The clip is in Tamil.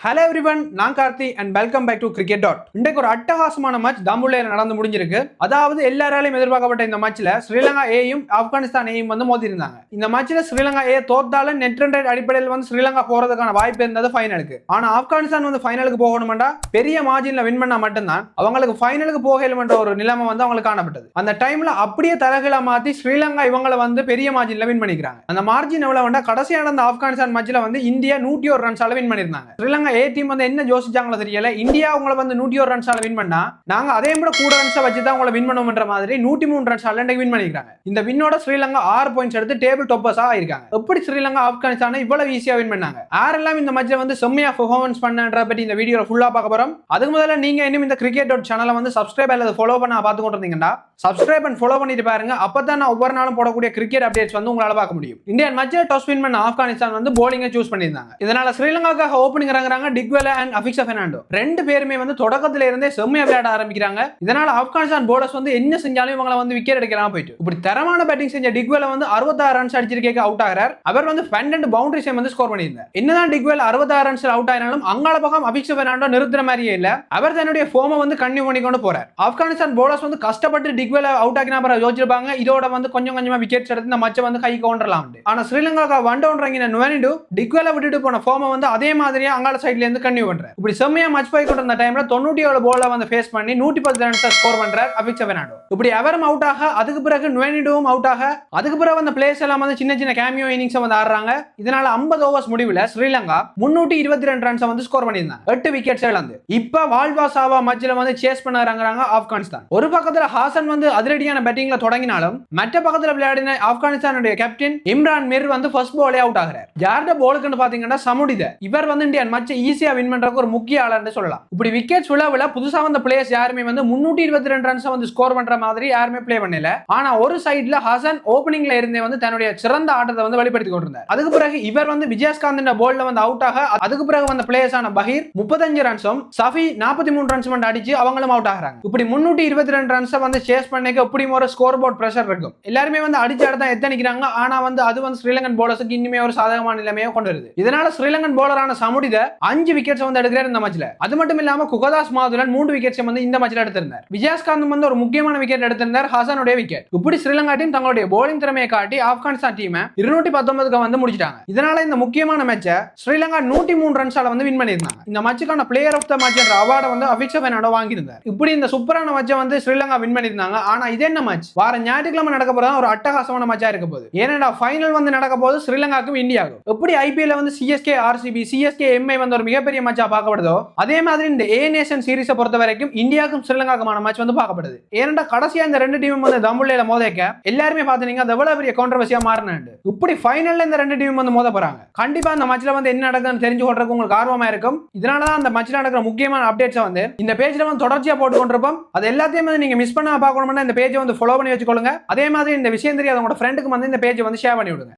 ஹலோ எவ்ரிவன், நான் Karthi and welcome back to cricket dot. இன்றைக்கு ஒரு அட்டகாசமான மேட்ச் தம்புள்ளையில் நடந்து முடிஞ்சிருக்கு. அதாவது எல்லாராலையும் எதிர்பார்க்கப்பட்ட இந்த மேட்ச்ல ஸ்ரீலங்கா ஏயும் ஆப்கானிஸ்தான் ஏயும் வந்து மோதி இருந்தாங்க. இந்த மேட்ச்ல ஸ்ரீலங்கா ஏ தோத்தாலும் நெட் ரன் ரேட் அடிப்படையில் வந்து ஸ்ரீலங்கா போறதுக்கான வாய்ப்பு இருந்தது ஃபைனலுக்கு. ஆனா ஆப்கானிஸ்தான் வந்து ஃபைனலுக்கு போகணும்டா பெரிய மார்ஜின்ல வின் பண்ணா மட்டும்தான் அவங்களுக்கு ஃபைனலுக்கு போகலும்ன்ற ஒரு நிலைமை வந்து அவங்களுக்கு காணப்பட்டது. அந்த டைம்ல அப்படியே தலைகீழா மாத்தி ஸ்ரீலங்கா இவங்களை வந்து பெரிய மார்ஜின்ல வின் பண்ணிக்கிறாங்க. அந்த மார்ஜின் எவ்வளவு கடைசியா நடந்த ஆப்கானிஸ்தான் மேட்ச்ல வந்து இந்தியா 101 ரன்ஸால வின் பண்ணிருந்தாங்க. ஸ்ரீலங்கா ஏ டீம் வந்து என்ன யோசிச்சாங்களோ தெரியல. இந்தியா உங்களை வந்து 101 ரன்ஸால வின் பண்ணா நாங்க அதே விட கூட ரன்ஸை வச்சு தான் உங்களை வின் பண்ணுவோம்ன்ற மாதிரி 103 ரன்ஸால வின் பண்ணிருக்காங்க. இந்த வின்னோட ஸ்ரீலங்கா 6 பாயிண்ட்ஸ் எடுத்து டேபிள் டாப்பர்ஸா ஆயிருக்காங்க. எப்படி ஸ்ரீலங்கா ஆப்கானிஸ்தானை இவ்வளவு ஈஸியா வின் பண்ணாங்க, யாரெல்லாம் இந்த மேட்ச்ல வந்து செம்மையா பெர்ஃபார்மன்ஸ் பண்ணன்ற பத்தி இந்த வீடியோல ஃபுல்லா பார்க்க போறோம். அதுக்கு முதல்ல நீங்க இன்னும் இந்த கிரிக்கெட் டாட் சேனலை வந்து சப்ஸ்கிரைப் அல்லது ஃபாலோ பண்ண பார்த்து கொண்டிருந்தீங்கன்னா சப்ஸ்கிரைப் அண்ட் ஃபாலோ பண்ணிட்டு பாருங்க. அப்பதான் நான் ஒவ்வொரு நாளும் போடக்கூடிய கிரிக்கெட் அப்டேட்ஸ் வந்து உங்களால பார்க்க முடியும். இந்தியன் மேட்ச்ல டாஸ் வின் பண்ண ஆப்கானிஸ்தான் வந்து போலிங்கை சூஸ் பண்ணியிருந்தாங்க. இதனால ஸ்ரீலங்காக்காக ஓப்பனிங் இறங்குறாங்க டிக்வெல அண்ட் அபிக்ஷா பெர்னாண்டோ. ரெண்டு பேருமே வந்து தொடக்கத்துல இருந்தே செம்மையா விளையாட ஆரம்பிக்கிறாங்க. இதனால ஆப்கானிஸ்தான் போலர்ஸ் வந்து என்ன செஞ்சாலும் இவங்களை வந்து விக்கெட் எடுக்கலாம் போயிட்டு. இப்படி தரமான பேட்டிங் செஞ்ச டிக்வெல வந்து 66 ரன்ஸ் அடிச்சிருக்க அவுட் ஆகிறார். அவர் வந்து 12 பவுண்டரிஸ் வந்து ஸ்கோர் பண்ணியிருந்தார். என்னதான் டிக்வெல 66 ரன்ஸ் அவுட் ஆனாலும் அங்கால பக்கம் அபிக்ஷா பெர்னாண்டோ நிறுத்துற மாதிரியே இல்ல. அவர் தன்னுடைய ஃபார்மை வந்து கன்டினியூ பண்ணிக்கொண்டு போறார். ஆப்கானிஸ்தான் போலர்ஸ் வந்து கஷ்டப்பட்டு டிக்வெல அவுட் ஆகினா யோசிச்சிருப்பாங்க இதோட வந்து கொஞ்சம் கொஞ்சமா விக்கெட்ஸ் எடுத்து இந்த மேட்சை வந்து கை கொண்டறலாம். ஆனா ஸ்ரீலங்கா ஒன் டவுன் ரங்கின நுவனிடு டிக்வெல விட்டுட்டு போன ஃபார்மை வந்து அதே மாதிரியே அங்கால சைட்ல இருந்து கன்டினியூ பண்றார். இப்படி செம்மையா மேட்ச் போய் கொண்டிருந்த டைம்ல 97 பால்ல வந்து ஃபேஸ் பண்ணி 110 ரன்ஸ் ஸ்கோர் பண்றார் அபிக்ஷா பெர்னாண்டோ. இப்படி அவரும் அவுட் ஆக அதுக்கு பிறகு நுவனிடுவும் அவுட் ஆக அதுக்கு பிறகு அந்த பிளேயர்ஸ் எல்லாம் வந்து சின்ன சின்ன கேமியோ இன்னிங்ஸ் வந்து ஆடுறாங்க. இதனால 50 ஓவர்ஸ் முடிவுல ஸ்ரீலங்கா 322 ரன்ஸ் வந்து ஸ்கோர் பண்ணியிருந்தாங்க. 8 விக்கெட்ஸ் இழந்து இப்ப வால்வா சாவா மேட்ச்ல வந்து சேஸ் பண்ண இறங்குறாங்க ஆப்கானிஸ்தான். ஒரு பக்கத்துல ஹாசன் வந்து அதிரடியான பேட்டிங்ல தொடங்கினாலும் மற்ற பக்கத்துல விளையாடின ஆப்கானிஸ்தானுடைய கேப்டன் இம்ரான் மிர் வந்து ஃபர்ஸ்ட் பாலே அவுட் ஆகிறார். யார்ட பாலுக்குன்னு பாத்தீங்கன்னா சமுடித. இவர் வந்து இந்தியன் மேட்ச் ஈஸியா வின் பண்றதுக்கு ஒரு முக்கிய ஆளர்னு சொல்லலாம். இப்படி விக்கெட்ஸ் விழாவில புதுசா வந்த பிளேயர்ஸ் யாருமே வந்து 322 ரன்ஸ் வந்து ஸ்கோர் பண்ற மாதிரி யாருமே பிளே பண்ணல. ஆனா ஒரு சைடுல ஹாசன் ஓபனிங்ல இருந்தே வந்து தன்னுடைய சிறந்த ஆட்டத்தை வந்து வெளிப்படுத்தி கொண்டிருந்தார். அதுக்கு பிறகு இவர் வந்து விஜயஸ்காந்த் பால்ல வந்து அவுட் ஆக அதுக்கு பிறகு வந்த பிளேயர்ஸ் ஆன பஹீர் 35 ரன்ஸும் சஃபி 43 ரன்ஸ் வந்து அடிச்சு அவங்களும் அவுட் ஆகிறாங்க. இப்படி 322 ரன்ஸ் வந்து சேஸ் பண்ணிக்க இப்படி ஒரு ஸ்கோர் போர்ட் பிரஷர் இருக்கும். எல்லாருமே வந்து அடிச்ச இடத்த எத்தனிக்கிறாங்க. ஆனா வந்து அது வந்து ஸ்ரீலங்கன் போலர்ஸுக்கு இன்னுமே ஒரு சாதகமான நிலைமையை கொண்டு வருது. இதனால ஸ்ரீலங்கன் போலரான சமுடித 5 விக்கெட்ஸ் வந்து எடுக்கிறார் இந்த மேட்ச்ல. அது மட்டும் இல்லாம குகதாஸ் மாதுலன் 3 விக்கெட்ஸ் வந்து இந்த மேட்ச்ல எடுத்திருந்தார். விஜயஸ்காந்த் வந்து ஒரு முக்கியமான விக்கெட் எடுத்திருந்தார், ஹாசனுடைய விக்கெட். இப்படி ஸ்ரீலங்கா டீம் தங்களுடைய போலிங் திறமையை காட்டி ஆப்கானிஸ்தான் டீமை 219க்கு வந்து முடிச்சிட்டாங்க. இதனால இந்த முக்கியமான மேட்சை ஸ்ரீலங்கா 103 ரன்ஸால வந்து வின் பண்ணியிருந்தாங்க. இந்த மேட்சுக்கான பிளேயர் ஆஃப் த மேட்ச் என்ற அவார்டை வந்து அபிக்ஷா பெர்னாண்டோ வாங்கியிருந்தார். இப்படி இந்த சூப்பரான மேட்சை வந்து ஸ்ரீலங்கா வின் பண்ணியிருந்தாங்க. ஆனா இது என்ன மேட்ச், வார ஞாயிற்றுக்கிழமை நடக்க போறதா ஒரு அட்டகாசமான மேட்சா இருக்க போகுது. ஏன்னா ஃபைனல் வந்து நடக்க போது ஸ்ரீலங்காக்கும் இந்தியாவுக்கும். எப்படி ஐபிஎல் வந்து சிஎஸ்கே ஆர்சிபி சிஎஸ்கே எம்ஐ வந்து ஒரு மிகப்பெரிய மேட்சா பார்க்கப்படுதோ அதே மாதிரி இந்த ஏ நேஷன் சீரிஸை பொறுத்த வரைக்கும் இந்தியாவுக்கும் ஸ்ரீலங்காக்குமான மேட்ச் வந்து பார்க்கப்படுது. ஏன்னா கடைசியா இந்த ரெண்டு டீமும் வந்து தம்புள்ளையில மோதைக்க எல்லாருமே பாத்தீங்க அது எவ்வளவு பெரிய கான்ட்ரோவர்சியா மாறினாண்டு. இப்படி ஃபைனல்ல இந்த ரெண்டு டீமும் வந்து மோத போறாங்க. கண்டிப்பா அந்த மேட்ச்ல வந்து என்ன நடக்குதுன்னு தெரிஞ்சு கொள்றதுக்கு உங்களுக்கு ஆர்வமா இருக்கும். இதனாலதான் அந்த மேட்ச்ல நடக்கிற முக்கியமான அப்டேட்ஸ் வந்து இந்த பேஜ்ல வந்து தொடர்ச்சியா போட்டு கொண்டிருப்போம். அது எல்லாத்தையும் வந்து நீங்க மிஸ் பண்ணாம பார்க்கணும்னா இந்த பேஜை வந்து ஃபாலோ பண்ணி வச்சுக்கொள்ளுங்க. அதே மாதிரி இந்த விஷயம் தெரியாத உங்களோட ஃப்ரெண்டுக்கு வந்து இந்த பேஜை வந்து ஷேர் பண்ணி விடுங்க.